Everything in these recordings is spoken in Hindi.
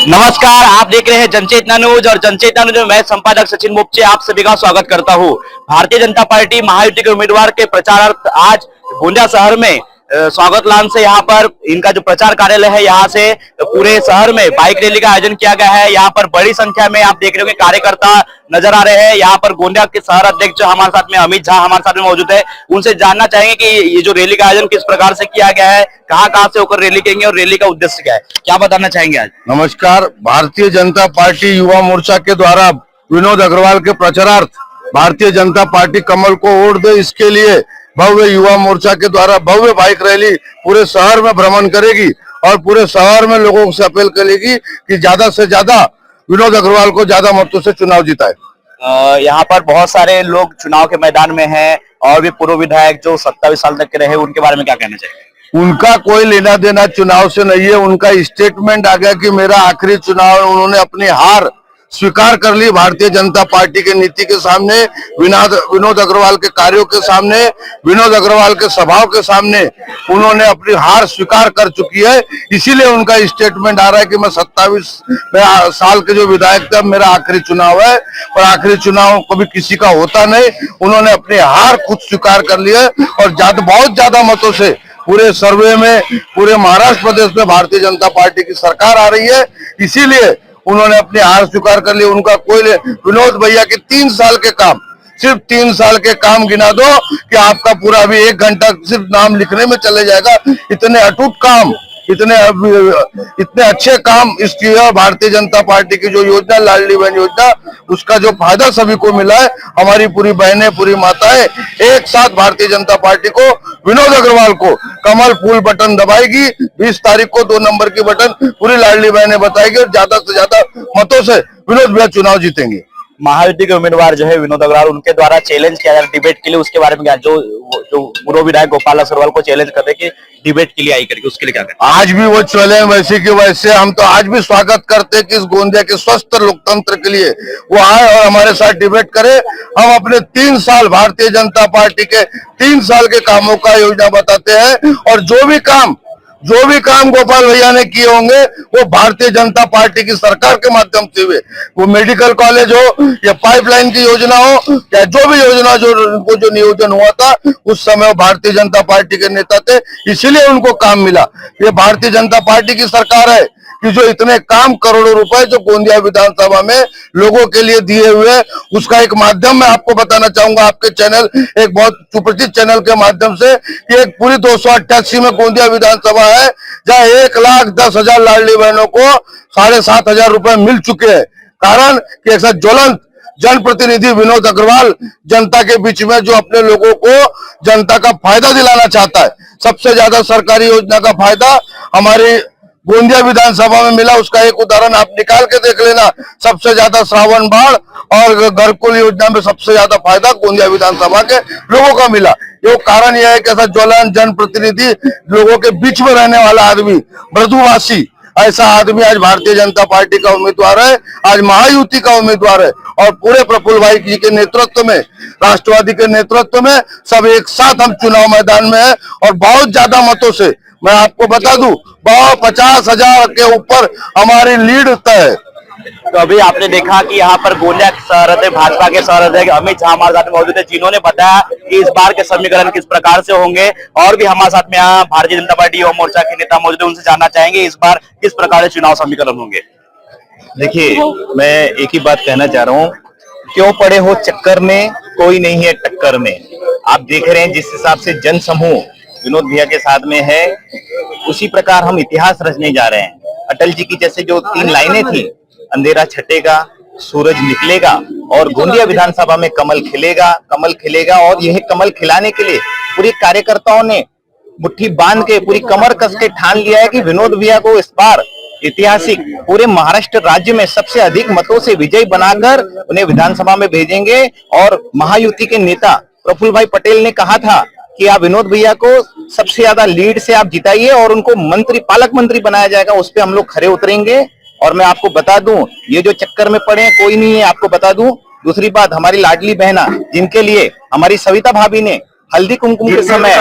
नमस्कार, आप देख रहे हैं जनचेतना न्यूज और जनचेतना न्यूज में मैं संपादक सचिन मुपचे आप सभी का स्वागत करता हूं। भारतीय जनता पार्टी महायुति के उम्मीदवार के प्रचारार्थ आज गोंदिया शहर में स्वागत लॉन से यहाँ पर इनका जो प्रचार कार्यालय है यहाँ से पूरे शहर में बाइक रैली का आयोजन किया गया है। यहाँ पर बड़ी संख्या में आप देख रहे हो कार्यकर्ता नजर आ रहे हैं। यहाँ पर गोंदिया के शहर अध्यक्ष हमारे साथ में अमित झा हमारे साथ में मौजूद है। उनसे जानना चाहेंगे कि ये जो रैली का आयोजन किस प्रकार से किया गया है, कहाँ से होकर रैली करेंगे और रैली का उद्देश्य क्या है, क्या बताना चाहेंगे आज? नमस्कार। भारतीय जनता पार्टी युवा मोर्चा के द्वारा विनोद अग्रवाल के प्रचारार्थ भारतीय जनता पार्टी कमल को वोट दे, इसके लिए भव्य युवा मोर्चा के द्वारा भव्य बाइक रैली पूरे शहर में भ्रमण करेगी और पूरे शहर में लोगों से अपील करेगी कि ज्यादा से ज्यादा विनोद अग्रवाल को ज्यादा मतों से चुनाव जिताए। यहाँ पर बहुत सारे लोग चुनाव के मैदान में हैं और भी पूर्व विधायक जो 27 साल तक के रहे, उनके बारे में क्या कहना चाहिए? उनका कोई लेना देना चुनाव से नहीं है। उनका स्टेटमेंट आ गया कि मेरा आखिरी चुनाव है। उन्होंने अपनी हार स्वीकार कर ली भारतीय जनता पार्टी के नीति के सामने, विनोद अग्रवाल के कार्यों के सामने, विनोद अग्रवाल के स्वभाव के सामने उन्होंने अपनी हार स्वीकार कर चुकी है। इसीलिए उनका स्टेटमेंट आ रहा है कि मैं 27 साल के जो विधायक थे, मेरा आखिरी चुनाव है और आखिरी चुनाव कभी किसी का होता नहीं। उन्होंने अपनी हार खुद स्वीकार कर ली है और बहुत ज्यादा मतों से पूरे सर्वे में पूरे महाराष्ट्र प्रदेश में भारतीय जनता पार्टी की सरकार आ रही है। इसीलिए उन्होंने अपनी हार स्वीकार कर ली। उनका कोई विनोद भैया के 3 साल के काम, सिर्फ 3 साल के काम गिना दो कि आपका पूरा अभी 1 घंटा सिर्फ नाम लिखने में चले जाएगा। इतने अटूट काम, इतने अच्छे काम इसकी भारतीय जनता पार्टी की जो योजना लाडली बहन योजना, उसका जो फायदा सभी को मिला है। हमारी पूरी बहनें, पूरी माताएं एक साथ भारतीय जनता पार्टी को, विनोद अग्रवाल को कमल फूल बटन दबाएगी। 20 तारीख को 2 नंबर की बटन पूरी लाडली बहनें बताएगी और ज्यादा से ज्यादा मतों से विनोद भैया चुनाव जीतेंगे। महायुति के उम्मीदवार जो है विनोद अग्रवाल, उनके द्वारा चैलेंज किया जा रहा है डिबेट के लिए, उसके बारे में क्या? जो पूर्व विधायक गोपाल अग्रवाल को चैलेंज कर रहे कि डिबेट के लिए आई करके, उसके लिए क्या करें? आज भी वो चले वैसे की वैसे। हम तो आज भी स्वागत करते हैं कि इस गोंदिया के स्वस्थ लोकतंत्र के लिए वो आए और हमारे साथ डिबेट करे। हम अपने 3 साल भारतीय जनता पार्टी के 3 साल के कामों का योजना बताते हैं और जो भी काम गोपाल भैया ने किए होंगे वो भारतीय जनता पार्टी की सरकार के माध्यम से हुए। वो मेडिकल कॉलेज हो या पाइपलाइन की योजना हो या जो भी योजना जो नियोजन हुआ था उस समय वो भारतीय जनता पार्टी के नेता थे, इसीलिए उनको काम मिला। ये भारतीय जनता पार्टी की सरकार है कि जो इतने काम, करोड़ों रुपए जो गोंदिया विधानसभा में लोगों के लिए दिए हुए, उसका एक माध्यम मैं आपको बताना चाहूंगा, आपके चैनल, एक बहुत सुप्रसिद्ध चैनल के माध्यम से, कि एक पूरी 288 में गोंदिया विधानसभा है जहाँ 1,10,000 लाडली बहनों को 7,500 रुपए मिल चुके हैं। कारण कि ऐसा ज्वलंत जनप्रतिनिधि विनोद अग्रवाल जनता के बीच में जो अपने लोगों को जनता का फायदा दिलाना चाहता है। सबसे ज्यादा सरकारी योजना का फायदा हमारी गोंदिया विधानसभा में मिला। उसका एक उदाहरण आप निकाल के देख लेना। सबसे ज्यादा श्रावण बाढ़ और घरकुल योजना में सबसे ज्यादा फायदा गोंदिया विधानसभा के लोगों का मिला। ये कारण यह है कि ऐसा ज्वलन जनप्रतिनिधि, लोगों के बीच में रहने वाला आदमी, मृदुभाषी, ऐसा आदमी आज भारतीय जनता पार्टी का उम्मीदवार है, आज महायुति का उम्मीदवार है। और पूरे प्रफुल्ल भाई जी के नेतृत्व में, राष्ट्रवादी के नेतृत्व में सब एक साथ हम चुनाव मैदान में है और बहुत ज्यादा मतों से, मैं आपको बता दूं, 50,000 के ऊपर हमारी लीड तय है। तो अभी आपने देखा कि यहाँ पर गोंदिया शहर अध्यक्ष, भाजपा के शहर अध्यक्ष अमित झा हमारे साथ मौजूद है, जिन्होंने बताया कि इस बार के समीकरण किस प्रकार से होंगे। और भी हमारे साथ में यहाँ भारतीय जनता पार्टी युवा मोर्चा के नेता मौजूद है, उनसे जानना चाहेंगे इस बार किस प्रकार से चुनाव समीकरण होंगे। देखिए, मैं एक ही बात कहना चाह रहा हूँ, क्यों पड़े हो चक्कर में, कोई नहीं है टक्कर में। आप देख रहे हैं जिस हिसाब से जन समूह विनोद भैया के साथ में है, उसी प्रकार हम इतिहास रचने जा रहे हैं। अटल जी की जैसे जो 3 लाइनें थी, अंधेरा छटेगा, सूरज निकलेगा और गोंदिया विधानसभा में कमल खिलेगा। और यह कमल खिलाने के लिए पूरे कार्यकर्ताओं ने मुट्ठी बांध के, पूरी कमर कस के ठान लिया है कि विनोद भैया को इस बार ऐतिहासिक पूरे महाराष्ट्र राज्य में सबसे अधिक मतों से विजयी बनाकर उन्हें विधानसभा में भेजेंगे। और महायुति के नेता प्रफुल्ल भाई पटेल ने कहा था कि आप विनोद भैया को सबसे ज्यादा लीड से आप जिताइए और उनको मंत्री, पालक मंत्री बनाया जाएगा। उस पर हम लोग खरे उतरेंगे। और मैं आपको बता दूं, ये जो चक्कर में पड़े हैं कोई नहीं है, आपको बता दूं। दूसरी बात, हमारी लाडली बहना, जिनके लिए हमारी सविता भाभी ने हल्दी कुमकुम के समय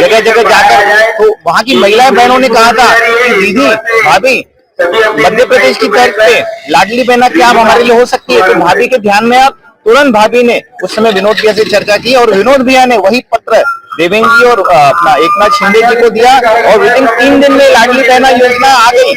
जगह जगह जाकर तो वहाँ की महिलाएं बहनों ने कहा था कि दीदी भाभी मध्य प्रदेश की तर्ज पे लाडली बहना क्या आप हमारे लिए हो सकती है। तो भाभी के ध्यान में आप तुरंत भाभी ने उस समय विनोद भैया से चर्चा की और विनोद भैया ने वही पत्र देवेंद्र जी और अपना एकनाथ शिंदे जी को दिया और विद इन 3 दिन में लाडली बहना योजना आ गई।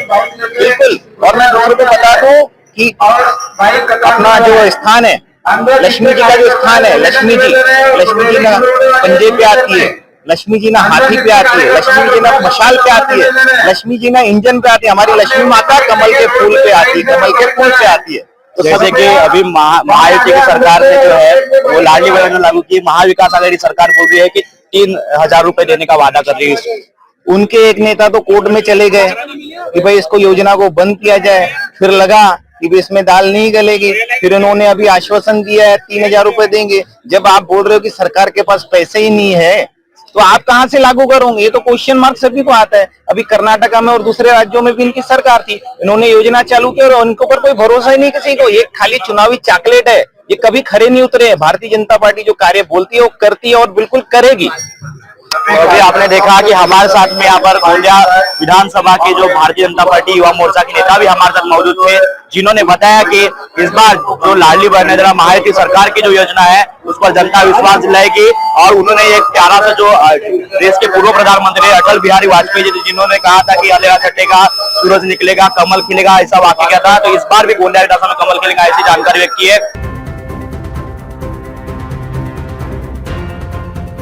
बिल्कुल। और मैं दूसरों को बता दूं कि अपना जो स्थान है लक्ष्मी जी का जो स्थान है, लक्ष्मी जी ना पंजे पे आती है, लक्ष्मी जी ना हाथी पे आती है, लक्ष्मी जी ना मशाल पे आती है, लक्ष्मी जी ना इंजन पे आती है, हमारी लक्ष्मी माता कमल के फूल पे आती है, कमल के फूल पे आती है। तो जैसे कि अभी महायुति की सरकार ने जो है वो लाडली बहना लागू की, महाविकास आघाड़ी सरकार बोल रही है कि 3,000 रुपए देने का वादा कर रही है। उनके एक नेता तो कोर्ट में चले गए कि भाई इसको योजना को बंद किया जाए, फिर लगा कि भी इसमें दाल नहीं गलेगी, फिर इन्होंने अभी आश्वासन दिया है 3,000 रुपए देंगे। जब आप बोल रहे हो कि सरकार के पास पैसे ही नहीं है तो आप कहां से लागू करोगे? ये तो क्वेश्चन मार्क सभी को आता है। अभी कर्नाटका में और दूसरे राज्यों में भी इनकी सरकार थी, इन्होंने योजना चालू की और उनके ऊपर कोई भरोसा ही नहीं किसी को। ये खाली चुनावी चॉकलेट है, ये कभी खरे नहीं उतरे। भारतीय जनता पार्टी जो कार्य बोलती है वो करती है और बिल्कुल करेगी। तो अभी आपने देखा कि हमारे साथ में यहाँ पर गोंदिया विधानसभा के जो भारतीय जनता पार्टी युवा मोर्चा के नेता भी हमारे साथ मौजूद थे, जिन्होंने बताया कि इस बार जो लाडली बहना महायुति सरकार की जो योजना है उस पर जनता विश्वास दिलाएगी। और उन्होंने एक प्यारा सा जो देश के पूर्व प्रधानमंत्री अटल बिहारी वाजपेयी जी जिन्होंने कहा था कि अंधेरा छटेगा सूरज निकलेगा कमल खिलेगा, ऐसा वाक्य किया था। तो इस बार भी गोंदिया विधानसभा में कमल खिलेगा ऐसी जानकारी व्यक्त की है।